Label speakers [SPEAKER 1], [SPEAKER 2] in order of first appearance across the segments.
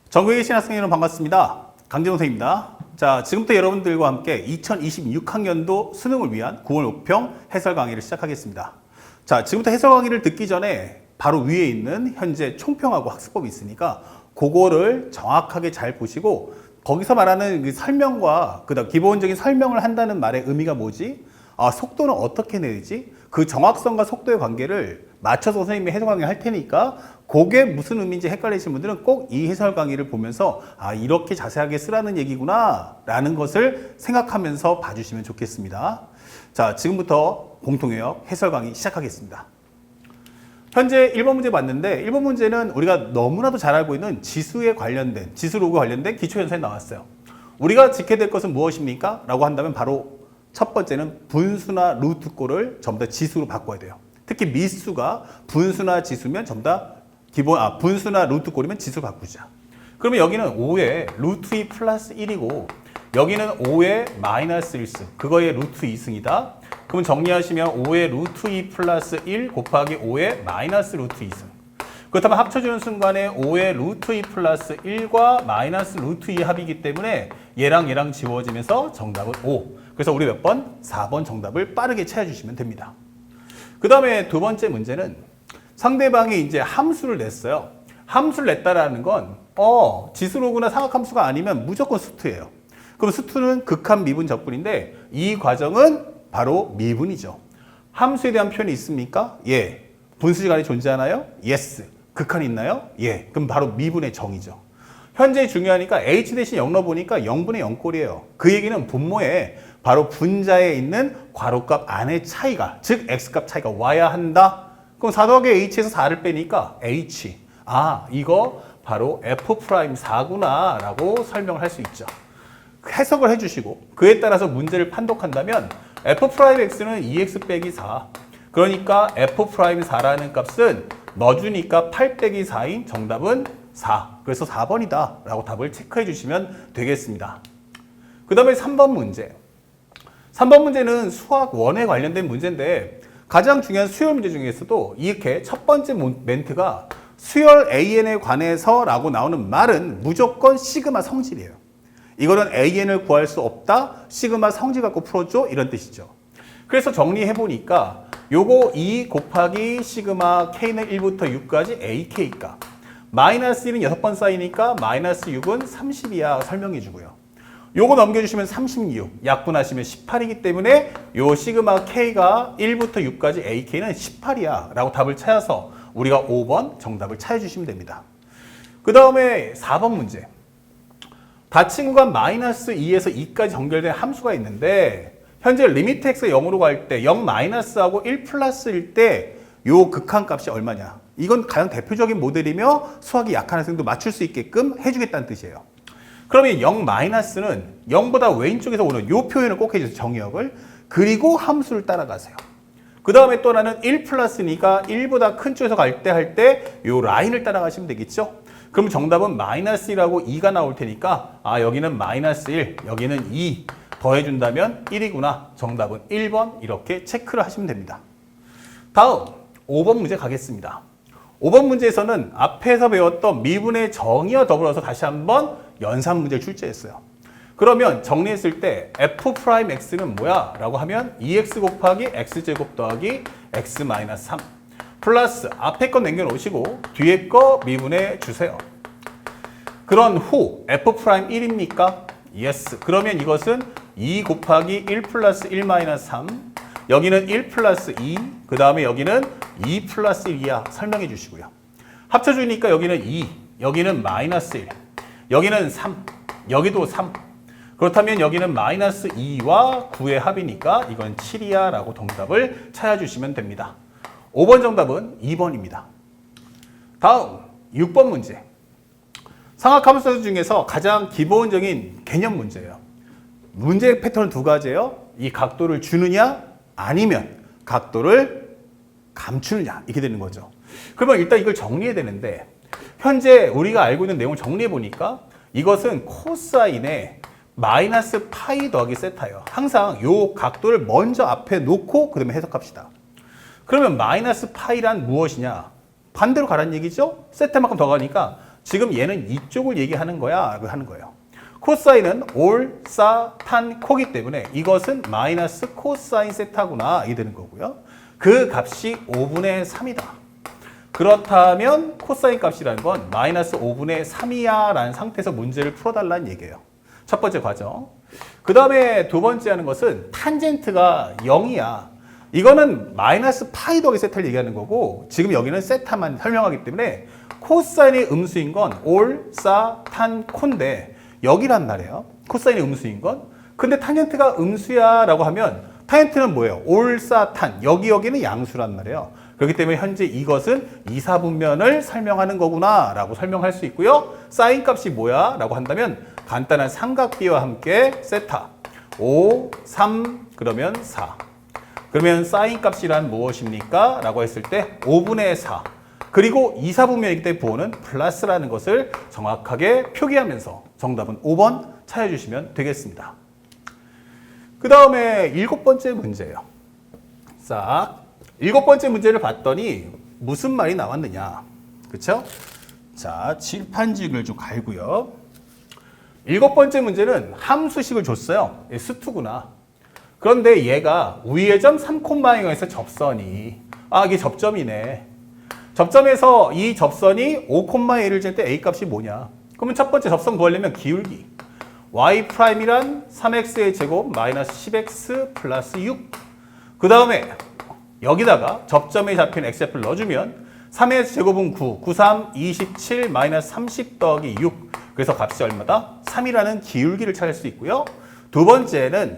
[SPEAKER 1] 전국에 계신 학생 여러분 반갑습니다. 강재동 선생님입니다. 자, 지금부터 여러분들과 함께 2026학년도 수능을 위한 9월 목평 해설 강의를 시작하겠습니다. 자, 지금부터 해설 강의를 듣기 전에 바로 위에 있는 현재 총평하고 학습법이 있으니까 그거를 정확하게 잘 보시고 거기서 말하는 그 설명과 그다음 기본적인 설명을 한다는 말의 의미가 뭐지? 속도는 어떻게 내지? 그 정확성과 속도의 관계를 맞춰서 선생님이 해설 강의 할 테니까 그게 무슨 의미인지 헷갈리시는 분들은 꼭 이 해설 강의를 보면서 이렇게 자세하게 쓰라는 얘기구나 라는 것을 생각하면서 봐주시면 좋겠습니다. 자, 지금부터 공통해역 해설 강의 시작하겠습니다. 현재 1번 문제 봤는데 1번 문제는 우리가 너무나도 잘 알고 있는 지수에 관련된 지수 로그 관련된 기초현상이 나왔어요. 우리가 지켜야 될 것은 무엇입니까? 라고 한다면 바로 첫 번째는 분수나 루트꼴을 전부 다 지수로 바꿔야 돼요. 특히 미수가 분수나 지수면 전부 다 분수나 루트꼴이면 지수로 바꾸자. 그러면 여기는 5의 루트 2 플러스 1이고 여기는 5의 마이너스 1승, 그거의 루트 2승이다. 그럼 정리하시면 5의 루트 2 플러스 1 곱하기 5의 마이너스 루트 2승. 그렇다면 합쳐주는 순간에 5의 루트 2 플러스 1과 마이너스 루트 2 합이기 때문에 얘랑 지워지면서 정답은 5. 그래서 우리 몇 번? 4번 정답을 빠르게 찾아주시면 됩니다. 그 다음에 두 번째 문제는 상대방이 이제 함수를 냈어요. 함수를 냈다라는 건 지수로그나 사각함수가 아니면 무조건 수투예요. 그럼 수투는 극한 미분 적분인데 이 과정은 바로 미분이죠. 함수에 대한 표현이 있습니까? 예. 분수시간이 존재하나요? yes. 극한이 있나요? 예. 그럼 바로 미분의 정의죠. 현재 중요하니까 h 대신 0 넣어보니까 0분의 0꼴이에요. 그 얘기는 분모에 바로 분자에 있는 괄호값 안의 차이가, 즉 x값 차이가 와야 한다. 그럼 4 더하기 h에서 4를 빼니까 h. 이거 바로 f'4구나 라고 설명을 할 수 있죠. 해석을 해주시고 그에 따라서 문제를 판독한다면 f'x는 2x 빼기 4. 그러니까 f'4라는 값은 넣어주니까 8 빼기 4인 정답은 4. 그래서 4번이다 라고 답을 체크해 주시면 되겠습니다. 그 다음에 3번 문제. 3번 문제는 수학 1에 관련된 문제인데 가장 중요한 수열 문제 중에서도 이렇게 첫 번째 멘트가 수열 AN에 관해서 라고 나오는 말은 무조건 시그마 성질이에요. 이거는 AN을 구할 수 없다. 시그마 성질 갖고 풀어줘. 이런 뜻이죠. 그래서 정리해보니까 요거 2 곱하기 시그마 K는 1부터 6까지 AK가 마이너스 1은 6번 쌓이니까 마이너스 6은 30이야 설명해주고요. 요거 넘겨주시면 36, 약분하시면 18이기 때문에 요 시그마 K가 1부터 6까지 AK는 18이야 라고 답을 찾아서 우리가 5번 정답을 찾아주시면 됩니다. 그 다음에 4번 문제. 닫힌 구간 마이너스 2에서 2까지 연결된 함수가 있는데 현재 리미트 x가 0으로 갈 때 0 마이너스하고 1 플러스일 때 요 극한값이 얼마냐. 이건 가장 대표적인 모델이며 수학이 약한 학생도 맞출 수 있게끔 해주겠다는 뜻이에요. 그러면 0 마이너스는 0보다 왼쪽에서 오는 요 표현을 꼭 해주세요. 정의역을. 그리고 함수를 따라가세요. 그 다음에 또 하나는 1 플러스니까 1보다 큰 쪽에서 갈 때 요 라인을 따라가시면 되겠죠. 그럼 정답은 마이너스 1하고 2가 나올 테니까 여기는 마이너스 1, 여기는 2 더해준다면 1이구나. 정답은 1번 이렇게 체크를 하시면 됩니다. 다음 5번 문제 가겠습니다. 5번 문제에서는 앞에서 배웠던 미분의 정의와 더불어서 다시 한번 연산 문제를 출제했어요. 그러면 정리했을 때 f'x는 뭐야? 라고 하면 2x 곱하기 x제곱 더하기 x 마이너스 3 플러스 앞에 거 남겨놓으시고 뒤에 거 미분해 주세요. 그런 후 f'1입니까? yes. 그러면 이것은 2 곱하기 1 플러스 1 마이너스 3 여기는 1 플러스 2 그 다음에 여기는 2 플러스 1이야 설명해 주시고요. 합쳐주니까 여기는 2 여기는 마이너스 1 여기는 3 여기도 3 그렇다면 여기는 마이너스 2와 9의 합이니까 이건 7이야 라고 정답을 찾아주시면 됩니다. 5번 정답은 2번입니다. 다음 6번 문제. 상학함수 중에서 가장 기본적인 개념 문제예요. 문제 패턴은 두 가지예요. 이 각도를 주느냐 아니면 각도를 감추느냐 이렇게 되는 거죠. 그러면 일단 이걸 정리해야 되는데 현재 우리가 알고 있는 내용을 정리해 보니까 이것은 코사인의 마이너스 파이 더하기 세타예요. 항상 이 각도를 먼저 앞에 놓고 그 다음에 해석합시다. 그러면 마이너스 파이란 무엇이냐? 반대로 가라는 얘기죠? 세타만큼 더 가니까 지금 얘는 이쪽을 얘기하는 거야 하는 거예요. 코사인은 올, 사, 탄, 코기 때문에 이것은 마이너스 코사인 세타구나 이 되는 거고요. 그 값이 5분의 3이다. 그렇다면 코사인 값이라는 건 마이너스 5분의 3이야 라는 상태에서 문제를 풀어달라는 얘기예요. 첫 번째 과정. 그 다음에 두 번째 하는 것은 탄젠트가 0이야. 이거는 마이너스 파이 더하기 세타를 얘기하는 거고 지금 여기는 세타만 설명하기 때문에 코사인이 음수인 건 올, 사, 탄, 콘데 여기란 말이에요. 코사인이 음수인 건. 근데 탄젠트가 음수야 라고 하면 탄젠트는 뭐예요? 올, 사, 탄. 여기는 양수란 말이에요. 그렇기 때문에 현재 이것은 이사분면을 설명하는 거구나 라고 설명할 수 있고요. 사인 값이 뭐야? 라고 한다면 간단한 삼각비와 함께 세타 5, 3, 그러면 4. 그러면 사인 값이란 무엇입니까? 라고 했을 때 5분의 4. 그리고 이사분면이기 때문에 부호는 플러스라는 것을 정확하게 표기하면서 정답은 5번 찾아주시면 되겠습니다. 그 다음에 7번째 문제예요. 싹. 7번째 문제를 봤더니 무슨 말이 나왔느냐. 그쵸? 자, 칠판지를 좀 갈고요. 7번째 문제는 함수식을 줬어요. 수투구나. 그런데 얘가 위의 점 3,0에서 접선이 이게 접점이네. 접점에서 이 접선이 5,1을 잴 때 a 값이 뭐냐? 그러면 첫 번째 접선 구하려면 기울기 y'이란 3x의 제곱 마이너스 10x 플러스 6. 그 다음에 여기다가 접점에 잡힌 x좌표를 넣어주면 3의 제곱은 9, 9, 3, 27 마이너스 30 더하기 6. 그래서 값이 얼마다? 3이라는 기울기를 찾을 수 있고요. 두 번째는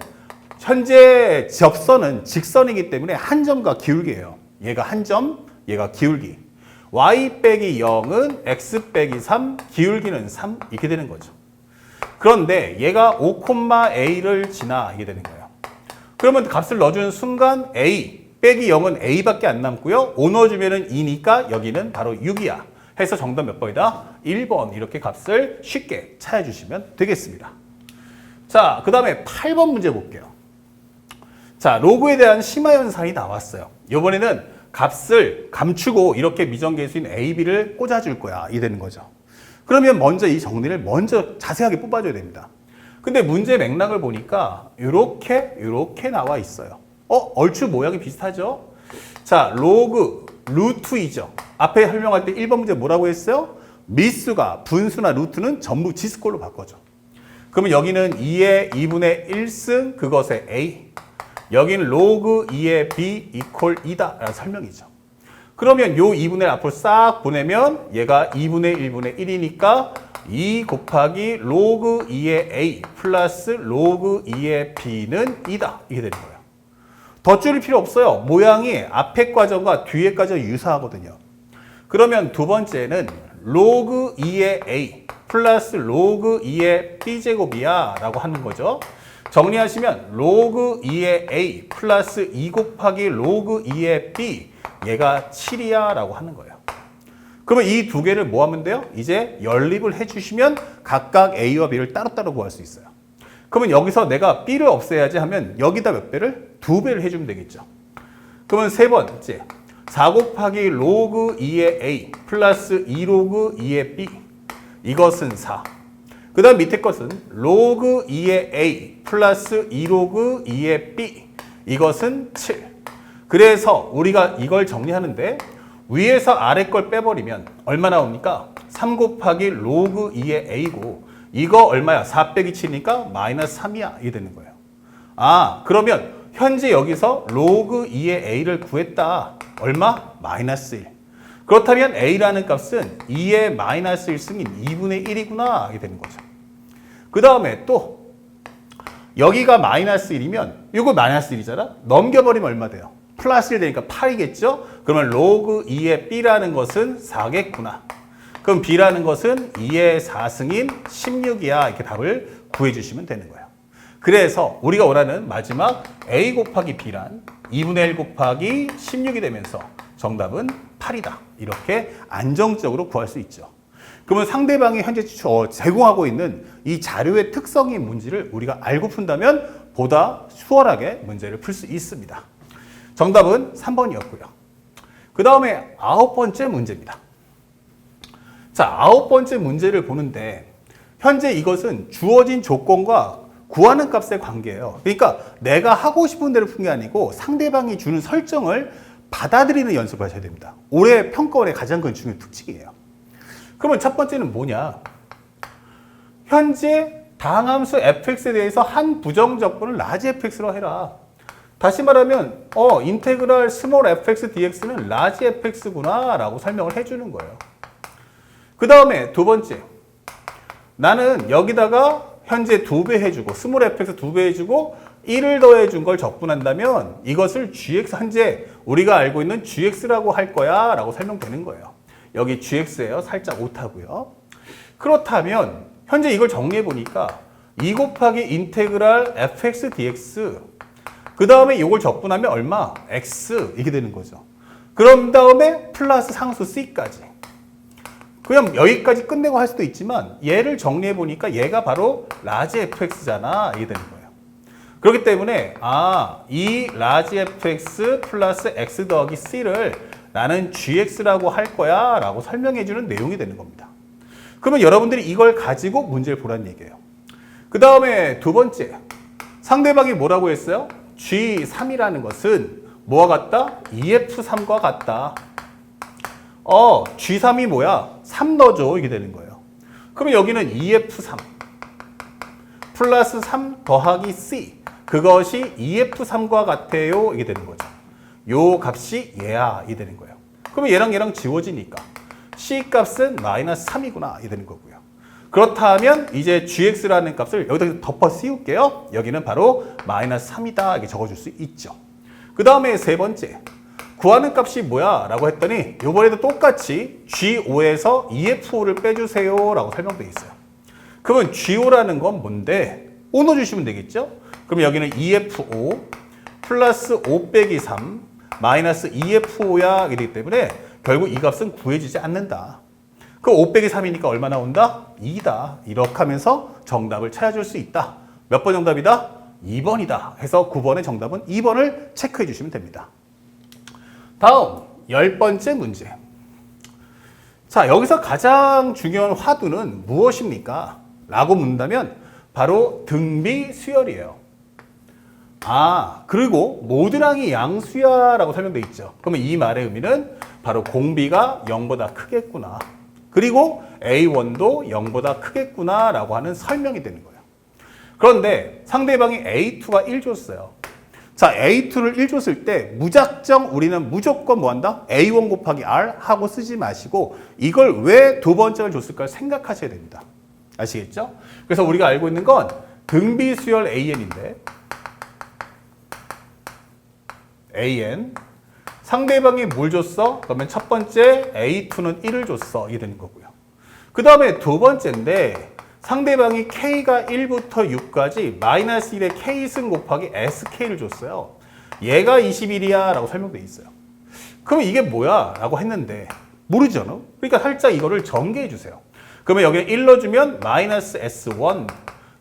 [SPEAKER 1] 현재 접선은 직선이기 때문에 한 점과 기울기예요. 얘가 한 점, 얘가 기울기. y 빼기 0은 x 빼기 3, 기울기는 3 이렇게 되는 거죠. 그런데 얘가 5,a를 지나 이게 되는 거예요. 그러면 값을 넣어주는 순간 a 빼기 0은 a밖에 안 남고요. 5 넣어주면 2니까 여기는 바로 6이야. 해서 정답 몇 번이다? 1번 이렇게 값을 쉽게 찾아주시면 되겠습니다. 자, 그 다음에 8번 문제 볼게요. 자, 로그에 대한 심화 현상이 나왔어요. 이번에는 값을 감추고 이렇게 미정계수인 a, b를 꽂아줄 거야. 이 되는 거죠. 그러면 먼저 이 정리를 먼저 자세하게 뽑아줘야 됩니다. 근데 문제 맥락을 보니까 이렇게 나와 있어요. 얼추 모양이 비슷하죠? 자, 로그 루트이죠. 앞에 설명할 때 1번 문제 뭐라고 했어요? 미수가 분수나 루트는 전부 지수꼴로 바꿔줘. 그러면 여기는 2의 2분의 1승 그것의 a. 여기는 로그 2의 b 이퀄 2다 라는 설명이죠. 그러면 요 2분의 1 앞으로 싹 보내면 얘가 2분의 1분의 1이니까 2 곱하기 로그 2의 a 플러스 로그 2의 b는 2다. 이게 되는 거예요. 더 줄일 필요 없어요. 모양이 앞에 과정과 뒤에 과정이 유사하거든요. 그러면 두 번째는 로그 2의 a 플러스 로그 2의 b제곱이야 라고 하는 거죠. 정리하시면 로그 2의 a 플러스 2 곱하기 로그 2의 b 얘가 7이야 라고 하는 거예요. 그러면 이 두 개를 뭐 하면 돼요? 이제 연립을 해주시면 각각 a와 b를 따로따로 구할 수 있어요. 그러면 여기서 내가 b를 없애야지 하면 여기다 몇 배를? 2배를 해주면 되겠죠. 그러면 세 번째 4 곱하기 로그 2의 a 플러스 2 로그 2의 b 이것은 4. 그 다음 밑에 것은 로그 2의 a 플러스 2 로그 2의 b 이것은 7. 그래서 우리가 이걸 정리하는데 위에서 아래 걸 빼버리면 얼마 나옵니까? 3 곱하기 로그 2의 a고 이거 얼마야? 4 빼기 7이니까 마이너스 3이야. 이게 되는 거예요. 그러면 현재 여기서 로그 2의 a를 구했다. 얼마? 마이너스 1. 그렇다면 a라는 값은 2의 마이너스 1승인 2분의 1이구나. 이게 되는 거죠. 그 다음에 또 여기가 마이너스 1이면 이거 마이너스 1이잖아. 넘겨버리면 얼마 돼요? 플러스 1 되니까 8이겠죠? 그러면 로그 2의 b라는 것은 4겠구나. 그럼 b라는 것은 2의 4승인 16이야. 이렇게 답을 구해주시면 되는 거예요. 그래서 우리가 원하는 마지막 a 곱하기 b란 2분의 1 곱하기 16이 되면서 정답은 8이다. 이렇게 안정적으로 구할 수 있죠. 그러면 상대방이 현재 제공하고 있는 이 자료의 특성인 문제를 우리가 알고 푼다면 보다 수월하게 문제를 풀 수 있습니다. 정답은 3번이었고요. 그 다음에 9번째 문제입니다. 자, 9번째 문제를 보는데 현재 이것은 주어진 조건과 구하는 값의 관계예요. 그러니까 내가 하고 싶은 대로 푼 게 아니고 상대방이 주는 설정을 받아들이는 연습을 하셔야 됩니다. 올해 평가원의 가장 큰 중요한 특징이에요. 그러면 첫 번째는 뭐냐? 현재 다항함수 fx에 대해서 한 부정적분을 라지 fx로 해라. 다시 말하면 인테그랄 스몰 fx dx는 라지 fx구나 라고 설명을 해주는 거예요. 그 다음에 두 번째, 나는 여기다가 현재 2배 해주고 스몰 fx 2배 해주고 1을 더해준 걸 적분한다면 이것을 gx, 현재 우리가 알고 있는 gx라고 할 거야 라고 설명되는 거예요. 여기 gx예요. 살짝 오타고요. 그렇다면 현재 이걸 정리해 보니까 2 곱하기 인테그랄 fx dx, 그 다음에 이걸 적분하면 얼마? x 이게 되는 거죠. 그런 다음에 플러스 상수 c까지. 그냥 여기까지 끝내고 할 수도 있지만 얘를 정리해 보니까 얘가 바로 라지 fx잖아 이게 되는 거예요. 그렇기 때문에 이 라지 fx 플러스 x 더하기 c를 나는 gx라고 할 거야 라고 설명해 주는 내용이 되는 겁니다. 그러면 여러분들이 이걸 가지고 문제를 보라는 얘기예요. 그 다음에 두 번째, 상대방이 뭐라고 했어요? G3이라는 것은 뭐와 같다? EF3과 같다. G3이 뭐야? 3 넣어줘 이게 되는 거예요. 그럼 여기는 EF3 플러스 3 더하기 C, 그것이 EF3과 같아요 이게 되는 거죠. 요 값이 얘야 이게 되는 거예요. 그러면 얘랑 지워지니까 C 값은 마이너스 3이구나 이게 되는 거고요. 그렇다면 이제 gx라는 값을 여기다 덮어 씌울게요. 여기는 바로 마이너스 3이다 이렇게 적어줄 수 있죠. 그 다음에 세 번째, 구하는 값이 뭐야? 라고 했더니 이번에도 똑같이 G5에서 EF5를 빼주세요 라고 설명되어 있어요. 그러면 G5라는 건 뭔데? 5 넣어주시면 되겠죠? 그럼 여기는 EF5 플러스 5 빼기 3 마이너스 EF5야 이기 때문에 결국 이 값은 구해지지 않는다. 그 5 빼기 3이니까 얼마 나온다? 2다. 이렇게 하면서 정답을 찾아줄 수 있다. 몇 번 정답이다? 2번이다. 해서 9번의 정답은 2번을 체크해 주시면 됩니다. 다음 10번째 문제. 자, 여기서 가장 중요한 화두는 무엇입니까? 라고 묻는다면 바로 등비 수열이에요. 그리고 모든 항이 양수야 라고 설명되어 있죠. 그러면 이 말의 의미는 바로 공비가 0보다 크겠구나. 그리고 A1도 0보다 크겠구나 라고 하는 설명이 되는 거예요. 그런데 상대방이 A2가 1 줬어요. 자, A2를 1 줬을 때 무작정 우리는 무조건 뭐 한다? A1 곱하기 R 하고 쓰지 마시고 이걸 왜 두 번째를 줬을까 생각하셔야 됩니다. 아시겠죠? 그래서 우리가 알고 있는 건 등비수열 AN인데 AN 상대방이 뭘 줬어? 그러면 첫 번째 A2는 1을 줬어. 이게 되는 거고요. 그 다음에 두 번째인데 상대방이 K가 1부터 6까지 마이너스 1의 K승 곱하기 SK를 줬어요. 얘가 21이야 라고 설명되어 있어요. 그럼 이게 뭐야? 라고 했는데 모르잖아. 그러니까 살짝 이거를 전개해 주세요. 그러면 여기에 1 넣어주면 마이너스 S1,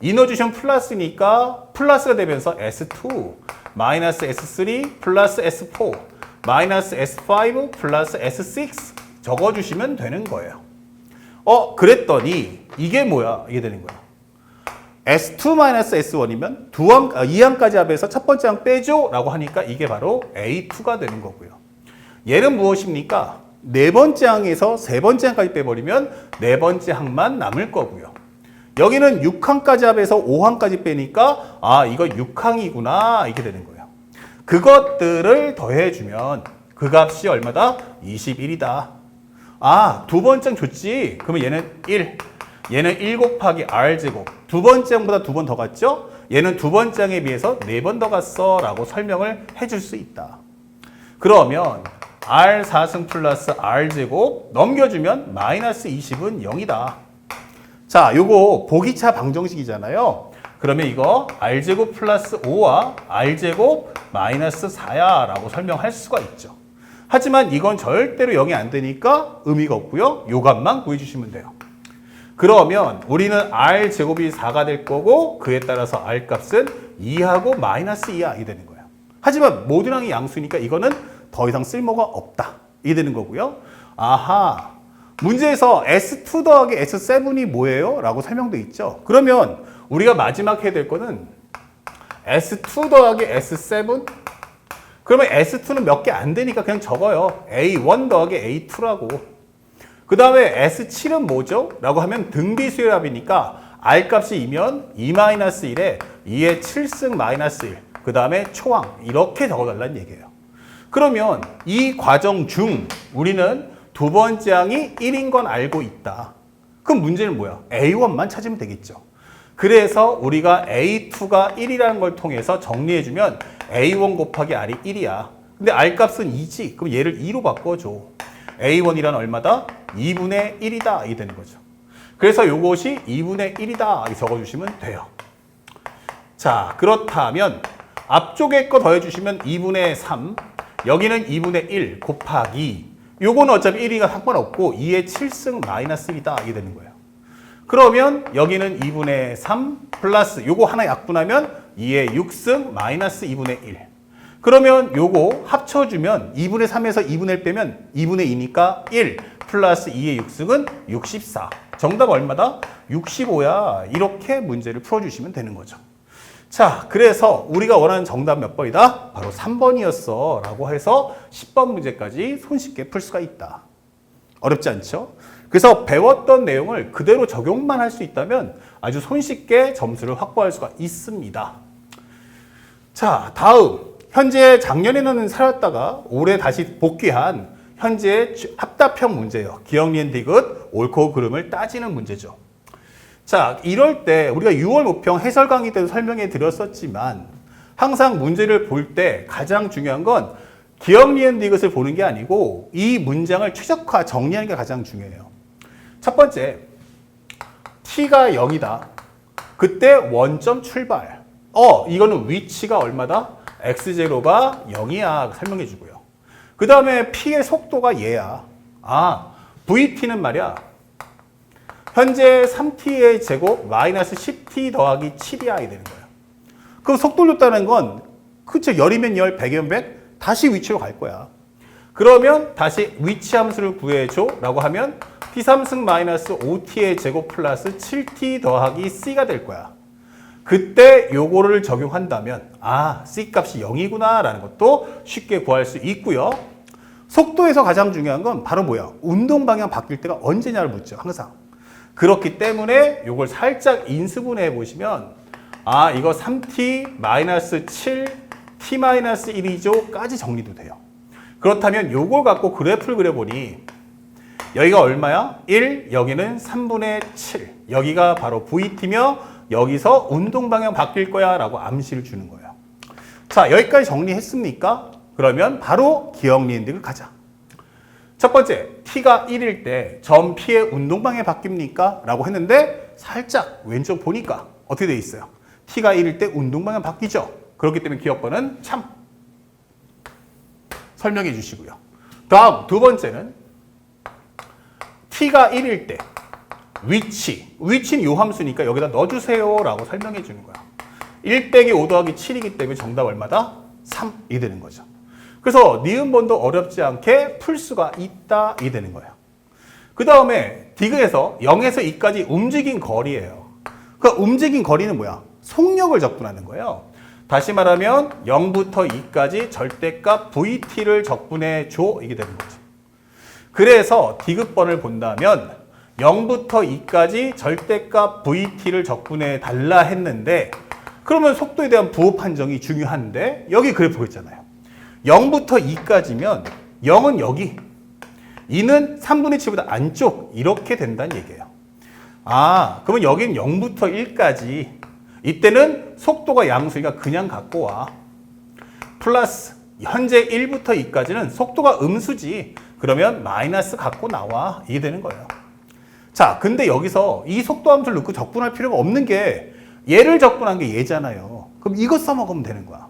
[SPEAKER 1] 2 넣어주시면 플러스니까 플러스가 되면서 S2, 마이너스 S3 플러스 S4, 마이너스 S5 플러스 S6 적어주시면 되는 거예요. 그랬더니 이게 뭐야? 이게 되는 거야. S2 마이너스 S1이면 2항까지 합해서 첫 번째 항 빼줘 라고 하니까 이게 바로 A2가 되는 거고요. 얘는 무엇입니까? 네 번째 항에서 세 번째 항까지 빼버리면 네 번째 항만 남을 거고요. 여기는 6항까지 합해서 5항까지 빼니까 이거 6항이구나 이렇게 되는 거예요. 그것들을 더해주면 그 값이 얼마다? 21이다. 두 번째 줬지? 그러면 얘는 1. 얘는 1 곱하기 R제곱. 두 번째 항보다 2번 더 갔죠? 얘는 두 번째 항에 비해서 4번 더 갔어 라고 설명을 해줄 수 있다. 그러면 R 4승 플러스 R제곱 넘겨주면 마이너스 20은 0이다. 자, 요거 보기차 방정식이잖아요. 그러면 이거 R제곱 플러스 5와 R제곱 마이너스 4야 라고 설명할 수가 있죠. 하지만 이건 절대로 0이 안 되니까 의미가 없고요. 요 값만 구해주시면 돼요. 그러면 우리는 R제곱이 4가 될 거고 그에 따라서 R값은 2하고 마이너스 2야 이 되는 거예요. 하지만 모든 항이 양수니까 이거는 더 이상 쓸모가 없다 이 되는 거고요. 문제에서 S2 더하기 S7이 뭐예요? 라고 설명되어 있죠. 그러면 우리가 마지막 해야 될 거는 S2 더하기 S7. 그러면 S2는 몇 개 안 되니까 그냥 적어요. A1 더하기 A2라고. 그 다음에 S7은 뭐죠? 라고 하면 등비수열 합이니까 R 값이 2면 2-1에 2의 7승 마이너스 1. 그 다음에 초항. 이렇게 적어달라는 얘기예요. 그러면 이 과정 중 우리는 두 번째 항이 1인 건 알고 있다. 그럼 문제는 뭐야? A1만 찾으면 되겠죠. 그래서 우리가 A2가 1이라는 걸 통해서 정리해주면 A1 곱하기 R이 1이야. 근데 R 값은 2지. 그럼 얘를 2로 바꿔줘. A1이란 얼마다? 2분의 1이다. 이게 되는 거죠. 그래서 이것이 2분의 1이다. 이렇게 적어주시면 돼요. 자, 그렇다면 앞쪽에 거 더해주시면 2분의 3. 여기는 2분의 1 곱하기. 요거는 어차피 1이가 상관없고 2의 7승 마이너스 1이다. 이게 되는 거예요. 그러면 여기는 2분의 3 플러스 요거 하나 약분하면 2의 6승 마이너스 2분의 1. 그러면 요거 합쳐주면 2분의 3에서 2분의 1 빼면 2분의 2니까 1 플러스 2의 6승은 64. 정답 얼마다? 65야. 이렇게 문제를 풀어주시면 되는 거죠. 자, 그래서 우리가 원하는 정답 몇 번이다? 바로 3번이었어 라고 해서 10번 문제까지 손쉽게 풀 수가 있다. 어렵지 않죠? 그래서 배웠던 내용을 그대로 적용만 할 수 있다면 아주 손쉽게 점수를 확보할 수가 있습니다. 자, 다음 현재 작년에는 살았다가 올해 다시 복귀한 현재 합답형 문제예요. 기억니은 디귿, 옳고 그름을 따지는 문제죠. 자, 이럴 때 우리가 6월 모평 해설 강의 때도 설명해 드렸었지만 항상 문제를 볼 때 가장 중요한 건 기억, 니은, 디귿을 보는 게 아니고 이 문장을 최적화 정리하는 게 가장 중요해요. 첫 번째, t가 0이다. 그때 원점 출발. 이거는 위치가 얼마다? x0가 0이야. 설명해 주고요. 그 다음에 p의 속도가 얘야. vt는 말이야. 현재 3t의 제곱 마이너스 10t 더하기 7이야. 이 되는 거예요. 그럼 속도를 줬다는 건 그쵸? 열이면 열, 100이면 100. 다시 위치로 갈 거야. 그러면 다시 위치 함수를 구해줘 라고 하면 t3승 마이너스 5t의 제곱 플러스 7t 더하기 c가 될 거야. 그때 요거를 적용한다면 c 값이 0이구나 라는 것도 쉽게 구할 수 있고요. 속도에서 가장 중요한 건 바로 뭐야? 운동 방향 바뀔 때가 언제냐를 묻죠. 항상. 그렇기 때문에 요걸 살짝 인수분해 보시면 이거 3t 마이너스 7 t-1이죠 까지 정리도 돼요. 그렇다면 요걸 갖고 그래프를 그려보니 여기가 얼마야? 1, 여기는 3분의 7. 여기가 바로 VT며 여기서 운동 방향 바뀔 거야 라고 암시를 주는 거예요. 자, 여기까지 정리했습니까? 그러면 바로 기억, 니은, 디귿 가자. 첫 번째, t가 1일 때 점 p의 운동 방향 바뀝니까? 라고 했는데 살짝 왼쪽 보니까 어떻게 돼 있어요? t가 1일 때 운동 방향 바뀌죠? 그렇기 때문에 기억번은 참 설명해 주시고요. 다음 두 번째는 t가 1일 때 위치는 요 함수니까 여기다 넣어주세요 라고 설명해 주는 거야. 1 빼기 5 더하기 7이기 때문에 정답 얼마다? 3이 되는 거죠. 그래서 니은번도 어렵지 않게 풀 수가 있다 이 되는 거예요. 그 다음에 디귿에서 0에서 2까지 움직인 거리예요. 그 움직인 거리는 뭐야? 속력을 적분하는 거예요. 다시 말하면 0부터 2까지 절대값 VT를 적분해 줘 이게 되는 거죠. 그래서 디귿번을 본다면 0부터 2까지 절대값 VT를 적분해 달라 했는데 그러면 속도에 대한 부호 판정이 중요한데 여기 그래프가 있잖아요. 0부터 2까지면 0은 여기 2는 3분의 7보다 안쪽 이렇게 된다는 얘기예요. 그러면 여기는 0부터 1까지 이때는 속도가 양수니까 그냥 갖고 와. 플러스 현재 1부터 2까지는 속도가 음수지. 그러면 마이너스 갖고 나와. 이게 되는 거예요. 자, 근데 여기서 이 속도 함수를 넣고 적분할 필요가 없는 게 얘를 적분한 게 얘잖아요. 그럼 이거 써먹으면 되는 거야.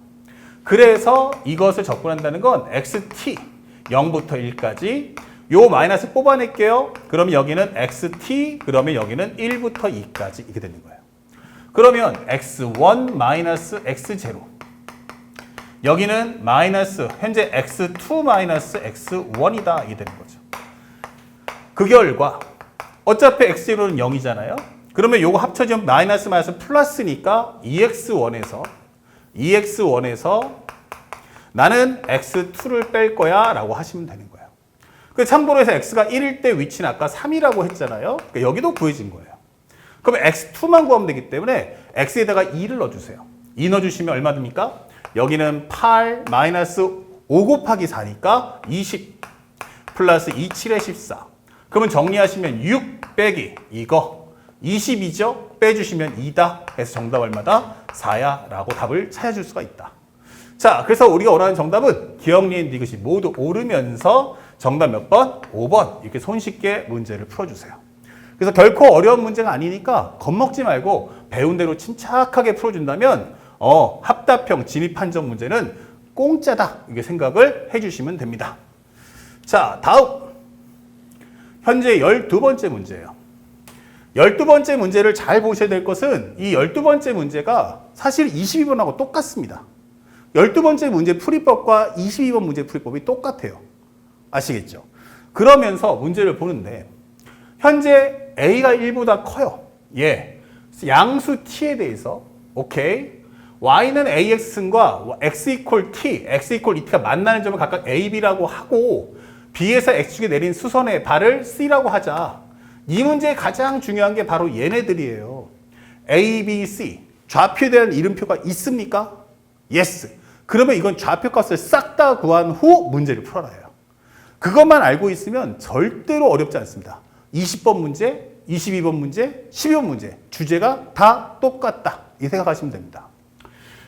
[SPEAKER 1] 그래서 이것을 적분한다는 건 xt 0부터 1까지 요 마이너스 뽑아낼게요. 그러면 여기는 xt 그러면 여기는 1부터 2까지 이렇게 되는 거예요. 그러면 x1 마이너스 x0 여기는 마이너스 현재 x2 마이너스 x1이다 이게 되는 거죠. 그 결과 어차피 x0는 0이잖아요. 그러면 요거 합쳐지면 마이너스 플러스니까 EX1에서 나는 x2를 뺄 거야 라고 하시면 되는 거예요. 참고로 해서 x가 1일 때 위치는 아까 3이라고 했잖아요. 그러니까 여기도 구해진 거예요. 그러면 x2만 구하면 되기 때문에 x에다가 2를 넣어주세요. 2 넣어주시면 얼마 됩니까? 여기는 8 마이너스 5 곱하기 4니까 20 플러스 2, 7에 14. 그러면 정리하시면 6 빼기 이거 20이죠? 빼주시면 2다 해서 정답 얼마다? 4야 라고 답을 찾아줄 수가 있다. 자, 그래서 우리가 원하는 정답은 기억니은 디귿이 모두 오르면서 정답 몇 번? 5번. 이렇게 손쉽게 문제를 풀어주세요. 그래서 결코 어려운 문제가 아니니까 겁먹지 말고 배운 대로 침착하게 풀어준다면 합답형 진입판정 문제는 공짜다. 이게 생각을 해주시면 됩니다. 자, 다음. 현재 12번째 문제예요. 12번째 문제를 잘 보셔야 될 것은 이 12번째 문제가 사실 22번하고 똑같습니다. 12번째 문제 풀이법과 22번 문제 풀이법이 똑같아요. 아시겠죠? 그러면서 문제를 보는데 현재 A가 1보다 커요. 예. 양수 T에 대해서 오케이. Y는 AX승과 X equal T, X equal ET가 만나는 점을 각각 A, B라고 하고 B에서 X축에 내린 수선의 발을 C라고 하자. 이 문제의 가장 중요한 게 바로 얘네들이에요. A, B, C. 좌표에 대한 이름표가 있습니까? Yes. 그러면 이건 좌표값을 싹 다 구한 후 문제를 풀어라 해요. 그것만 알고 있으면 절대로 어렵지 않습니다. 20번 문제, 22번 문제, 12번 문제. 주제가 다 똑같다. 이 생각하시면 됩니다.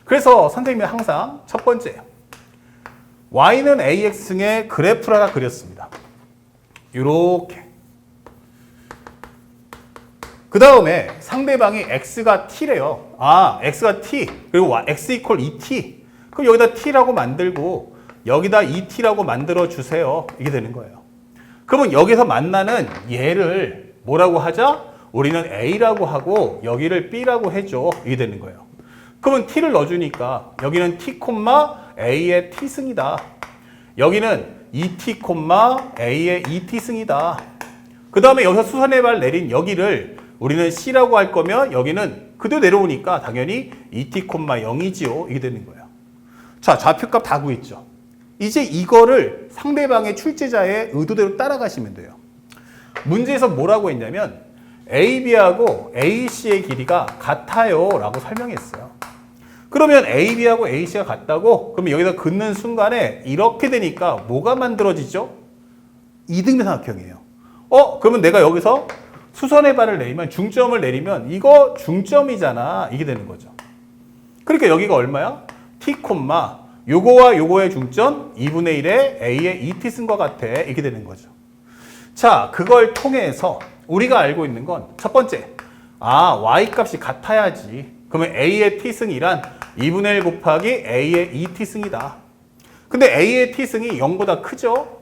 [SPEAKER 1] 그래서 선생님이 항상 첫 번째, Y는 AX승의 그래프를 하나 그렸습니다. 이렇게. 그 다음에 상대방이 X가 T래요. X가 T, 그리고 X equal ET. 그럼 여기다 T라고 만들고 여기다 ET라고 만들어 주세요. 이게 되는 거예요. 그러면 여기서 만나는 얘를 뭐라고 하자? 우리는 A라고 하고 여기를 B라고 해줘. 이게 되는 거예요. 그러면 T를 넣어주니까 여기는 T, A의 T승이다. 여기는 ET, A의 ET승이다. 그 다음에 여기서 수선의 발 내린 여기를 우리는 C라고 할 거면 여기는 그대로 내려오니까 당연히 ET, 0이지요. 이게 되는 거예요. 자, 좌표값 다 구했죠. 이제 이거를 상대방의 출제자의 의도대로 따라가시면 돼요. 문제에서 뭐라고 했냐면 AB하고 AC의 길이가 같아요 라고 설명했어요. 그러면 AB하고 AC가 같다고? 그러면 여기다 긋는 순간에 이렇게 되니까 뭐가 만들어지죠? 이등변삼각형이에요. 그러면 내가 여기서 수선의 발을 내리면 중점을 내리면 이거 중점이잖아. 이게 되는 거죠. 그러니까 여기가 얼마야? T, 요거와 요거의 중점 2분의 1의 A의 ET승과 같아. 이렇게 되는 거죠. 자, 그걸 통해서 우리가 알고 있는 건 첫 번째, Y값이 같아야지. 그러면 A의 T승이란 2분의 1 곱하기 A의 ET승이다. 근데 A의 T승이 0보다 크죠?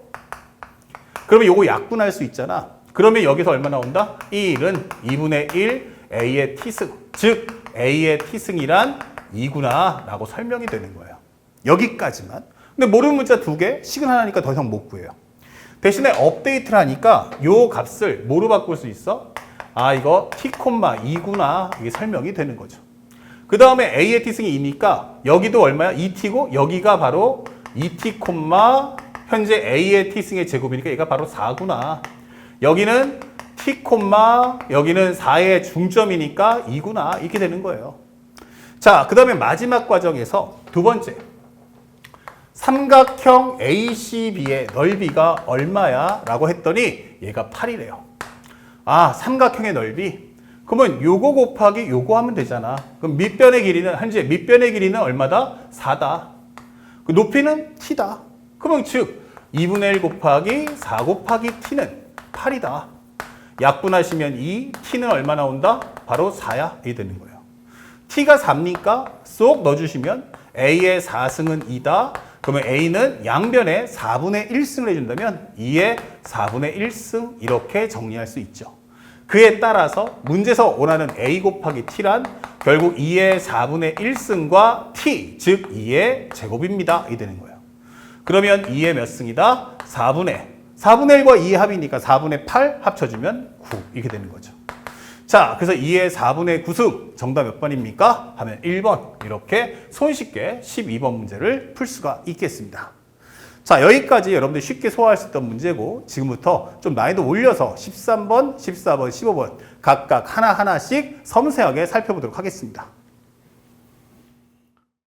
[SPEAKER 1] 그러면 요거 약분할 수 있잖아. 그러면 여기서 얼마 나온다? 1은 2분의 1 A의 T승. 즉, A의 T승이란 2구나 라고 설명이 되는 거예요. 여기까지만. 근데 모르는 문자 2개, 식은 하나니까 더 이상 못 구해요. 대신에 업데이트를 하니까 요 값을 뭐로 바꿀 수 있어? 이거 T, 2구나. 이게 설명이 되는 거죠. 그 다음에 A의 T승이 2니까 여기도 얼마야? 2T고 여기가 바로 2T, 현재 A의 T승의 제곱이니까 얘가 바로 4구나. 여기는 T, 여기는 4의 중점이니까 2구나. 이렇게 되는 거예요. 자, 그 다음에 마지막 과정에서 두 번째. 삼각형 ACB의 넓이가 얼마야? 라고 했더니 얘가 8이래요. 삼각형의 넓이? 그러면 요거 곱하기 요거 하면 되잖아. 그럼 밑변의 길이는, 현재 밑변의 길이는 얼마다? 4다. 그 높이는 T다. 그러면 즉 2분의 1 곱하기 4 곱하기 T는 8이다. 약분하시면 2, T는 얼마 나온다? 바로 4야. 이게 되는 거예요. T가 4니까 쏙 넣어주시면 A의 4승은 2다. 그러면 A는 양변에 4분의 1승을 해준다면 2의 4분의 1승 이렇게 정리할 수 있죠. 그에 따라서 문제에서 원하는 A 곱하기 T란 결국 2의 4분의 1승과 T, 즉 2의 제곱입니다. 이 되는 거예요. 그러면 2의 몇 승이다? 4분의 4분의 1과 2의 합이니까 4분의 8 합쳐주면 9 이렇게 되는 거죠. 자, 그래서 2의 4분의 9승 정답 몇 번입니까? 하면 1번. 이렇게 손쉽게 12번 문제를 풀 수가 있겠습니다. 자, 여기까지 여러분들이 쉽게 소화할 수 있던 문제고 지금부터 좀 난이도 올려서 13번, 14번, 15번 각각 하나하나씩 섬세하게 살펴보도록 하겠습니다.